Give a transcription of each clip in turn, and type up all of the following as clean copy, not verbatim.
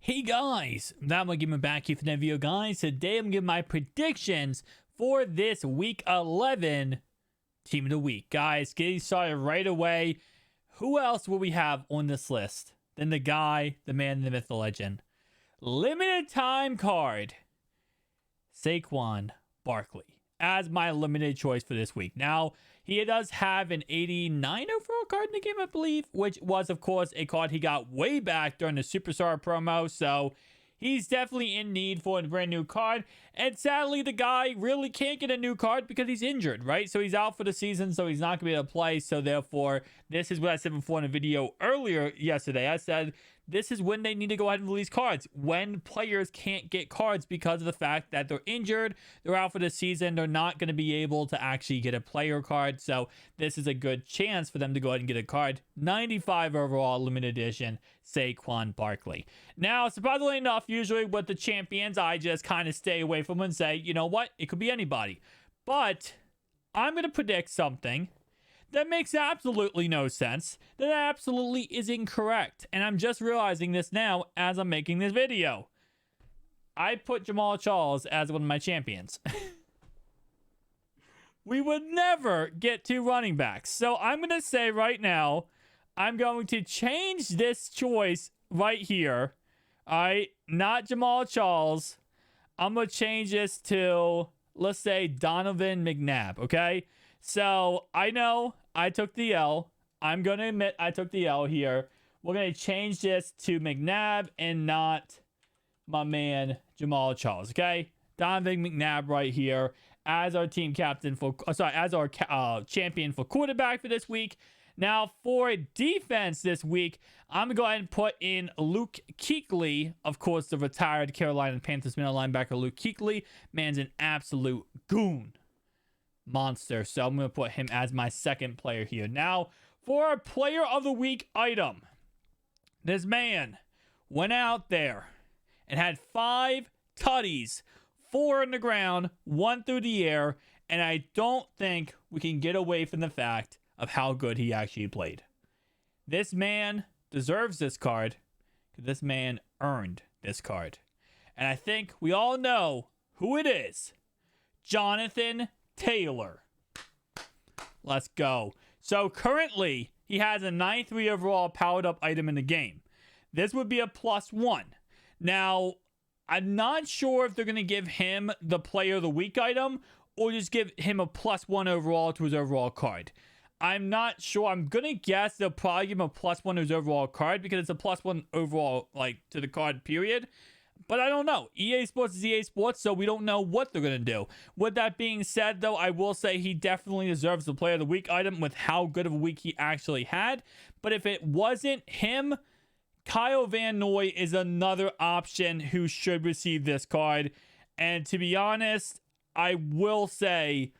Hey guys, that one giving back here for the video, guys. Today I'm giving my predictions for this week 11 team of the week. Guys, getting started right away. Who else will we have on this list than the guy, the man, the myth, the legend? Limited time card. Saquon Barkley as my limited choice for this week. Now, he does have an 89 overall card in the game, I believe, which was, of course, a card he got way back during the Superstar promo. So he's definitely in need for a brand new card. And sadly, the guy really can't get a new card because he's injured, right? So he's out for the season, so he's not going to be able to play. So therefore, this is what I said before in a video earlier yesterday. I said this is when they need to go ahead and release cards. When players can't get cards because of the fact that they're injured, they're out for the season, they're not going to be able to actually get a player card. So this is a good chance for them to go ahead and get a card. 95 overall limited edition Saquon Barkley. Now, surprisingly enough, usually with the champions, I just kind of stay away from them and say, you know what? It could be anybody. But I'm going to predict something that makes absolutely no sense, that absolutely is incorrect. And I'm just realizing this now as I'm making this video. I put Jamal Charles as one of my champions. We would never get two running backs. So I'm going to say right now, I'm going to change this choice right here. All right, not Jamal Charles. I'm going to change this to, let's say, Donovan McNabb, okay? So I know I took the L. I'm going to admit I took the L here. We're going to change this to McNabb and not my man Jamal Charles, okay? Donovan McNabb right here as our team captain for, as our champion for quarterback for this week. Now, for defense this week, I'm going to go ahead and put in Luke Kuechly. Of course, the retired Carolina Panthers middle linebacker Luke Kuechly. Man's an absolute goon. Monster. So I'm going to put him as my second player here. Now, for our player of the week item, this man went out there and had 5 tutties, 4 on the ground, 1 through the air, and I don't think we can get away from the fact of how good he actually played. This man deserves this card because this man earned this card. And I think we all know who it is. Jonathan Taylor. Let's go. So currently, he has a 93 overall powered up item in the game. This would be a +1. Now, I'm not sure if they're going to give him the player of the week item or just give him a +1 overall to his overall card. I'm not sure. I'm going to guess they'll probably give him a +1 to his overall card because it's a +1 overall, like, to the card, period. But I don't know. EA Sports is EA Sports, so we don't know what they're going to do. With that being said, though, I will say he definitely deserves the Player of the Week item with how good of a week he actually had. But if it wasn't him, Kyle Van Noy is another option who should receive this card. And to be honest, I will say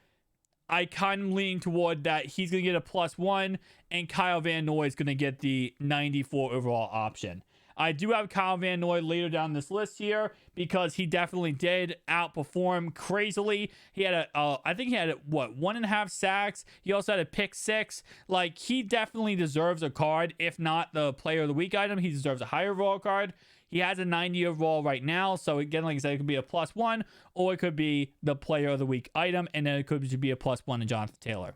I kind of lean toward that he's going to get a +1 and Kyle Van Noy is going to get the 94 overall option. I do have Kyle Van Noy later down this list here because he definitely did outperform crazily. He had I think he had, 1.5 sacks. He also had a pick 6. Like, he definitely deserves a card. If not the player of the week item, he deserves a higher overall card. He has a 90 overall right now. So again, like I said, it could be a +1 or it could be the player of the week item. And then it could be a +1 to Jonathan Taylor.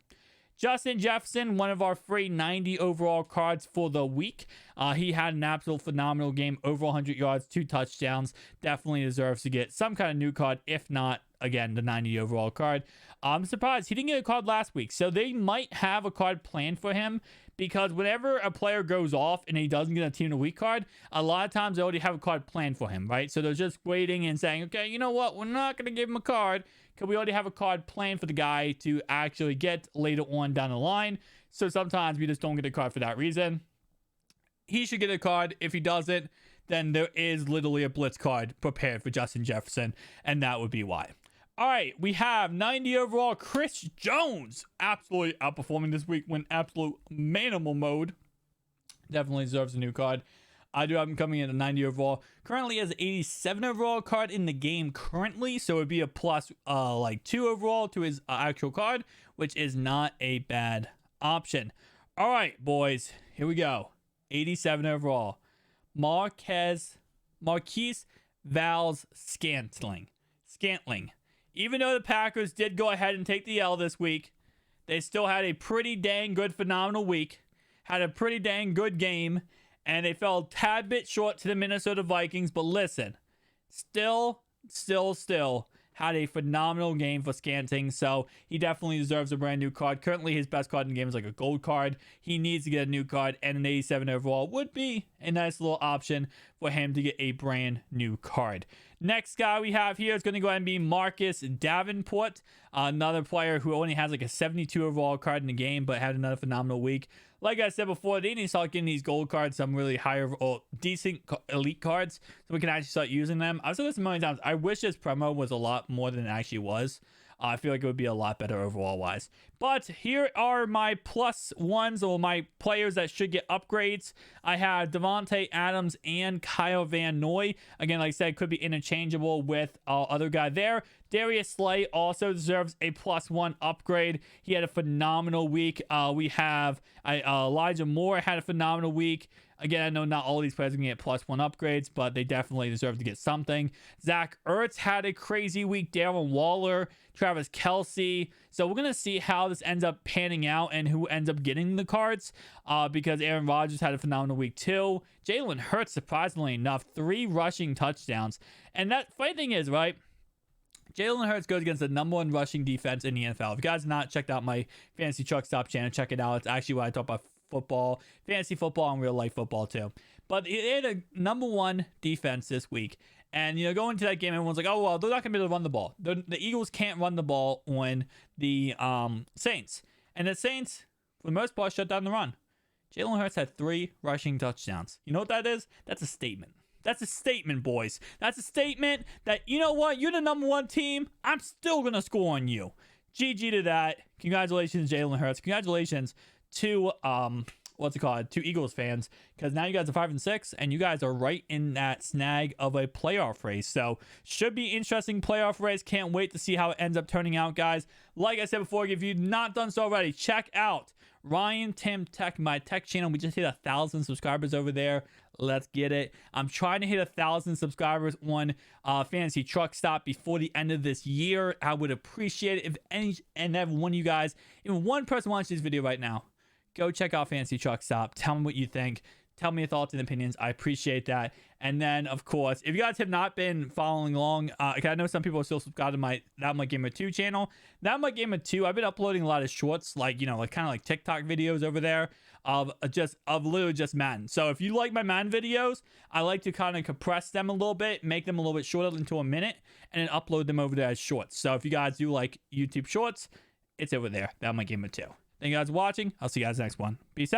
Justin Jefferson, one of our free 90 overall cards for the week. He had an absolute phenomenal game, over 100 yards, 2 touchdowns. Definitely deserves to get some kind of new card, if not, again, the 90 overall card. I'm surprised he didn't get a card last week, so they might have a card planned for him because whenever a player goes off and he doesn't get a team of the week card, a lot of times they already have a card planned for him, right? So they're just waiting and saying, okay, you know what? We're not going to give him a card because we already have a card planned for the guy to actually get later on down the line. So sometimes we just don't get a card for that reason. He should get a card. If he doesn't, then there is literally a blitz card prepared for Justin Jefferson, and that would be why. All right, we have 90 overall Chris Jones. Absolutely outperforming this week. Went absolute manimal mode. Definitely deserves a new card. I do have him coming in at 90 overall. Currently has 87 overall card in the game currently. So it would be a +2 overall to his actual card, which is not a bad option. All right, boys. Here we go. 87 overall. Marquez Marquise Valdes Scantling. Even though the Packers did go ahead and take the L this week, they still had a pretty dang good, phenomenal week, had a pretty dang good game, and they fell a tad bit short to the Minnesota Vikings. But listen, still had a phenomenal game for Scantling, so he definitely deserves a brand new card. Currently, his best card in the game is like a gold card. He needs to get a new card, and an 87 overall would be a nice little option for him to get a brand new card. Next guy we have here is going to go ahead and be Marcus Davenport, another player who only has like a 72 overall card in the game, but had another phenomenal week. Like I said before, they need to start getting these gold cards, some really higher or decent elite cards, so we can actually start using them. I've said this a million times. I wish this promo was a lot more than it actually was. I feel like it would be a lot better overall wise. But here are my plus ones, or my players that should get upgrades. I have Devontae Adams and Kyle Van Noy. Again, like I said, could be interchangeable with other guy there. Darius Slay also deserves a +1 upgrade. He had a phenomenal week. We have Elijah Moore had a phenomenal week. Again, I know not all of these players are going to get +1 upgrades, but they definitely deserve to get something. Zach Ertz had a crazy week. Darren Waller, Travis Kelce. So we're going to see how this ends up panning out and who ends up getting the cards, because Aaron Rodgers had a phenomenal week too. Jalen Hurts, surprisingly enough, 3 rushing touchdowns. And that funny thing is, right, Jalen Hurts goes against the #1 rushing defense in the NFL. If you guys have not checked out my Fantasy Truck Stop channel, check it out. It's actually where I talk about football, fantasy football, and real life football too. But they had a #1 defense this week. And, going into that game, everyone's like, oh, well, they're not going to be able to run the ball. The Eagles can't run the ball on the Saints. And the Saints, for the most part, shut down the run. Jalen Hurts had 3 rushing touchdowns. You know what that is? That's a statement. That's a statement, boys. That's a statement that, you know what? You're the #1 team. I'm still going to score on you. GG to that. Congratulations, Jalen Hurts. Congratulations to to Eagles fans, because now you guys are 5-6 and you guys are right in that snag of a playoff race. So should be interesting playoff race. Can't wait to see how it ends up turning out, guys. Like I said before, if you've not done so already, check out Ryan Tim Tech, my tech channel. We just hit 1,000 subscribers over there. Let's get it. I'm trying to hit 1,000 subscribers on Fantasy Truck Stop before the end of this year. I would appreciate it if every one of you guys, even one person watching this video right now, go check out Fantasy Truck Stop. Tell me what you think. Tell me your thoughts and opinions. I appreciate that. And then, of course, if you guys have not been following along, I know some people are still subscribed to my That My Gamer 2 channel. That My Gamer 2, I've been uploading a lot of shorts, like kind of like TikTok videos over there of literally just Madden. So if you like my Madden videos, I like to kind of compress them a little bit, make them a little bit shorter into a minute, and then upload them over there as shorts. So if you guys do like YouTube shorts, it's over there. That My Gamer 2. Thank you guys for watching. I'll see you guys next one. Peace out.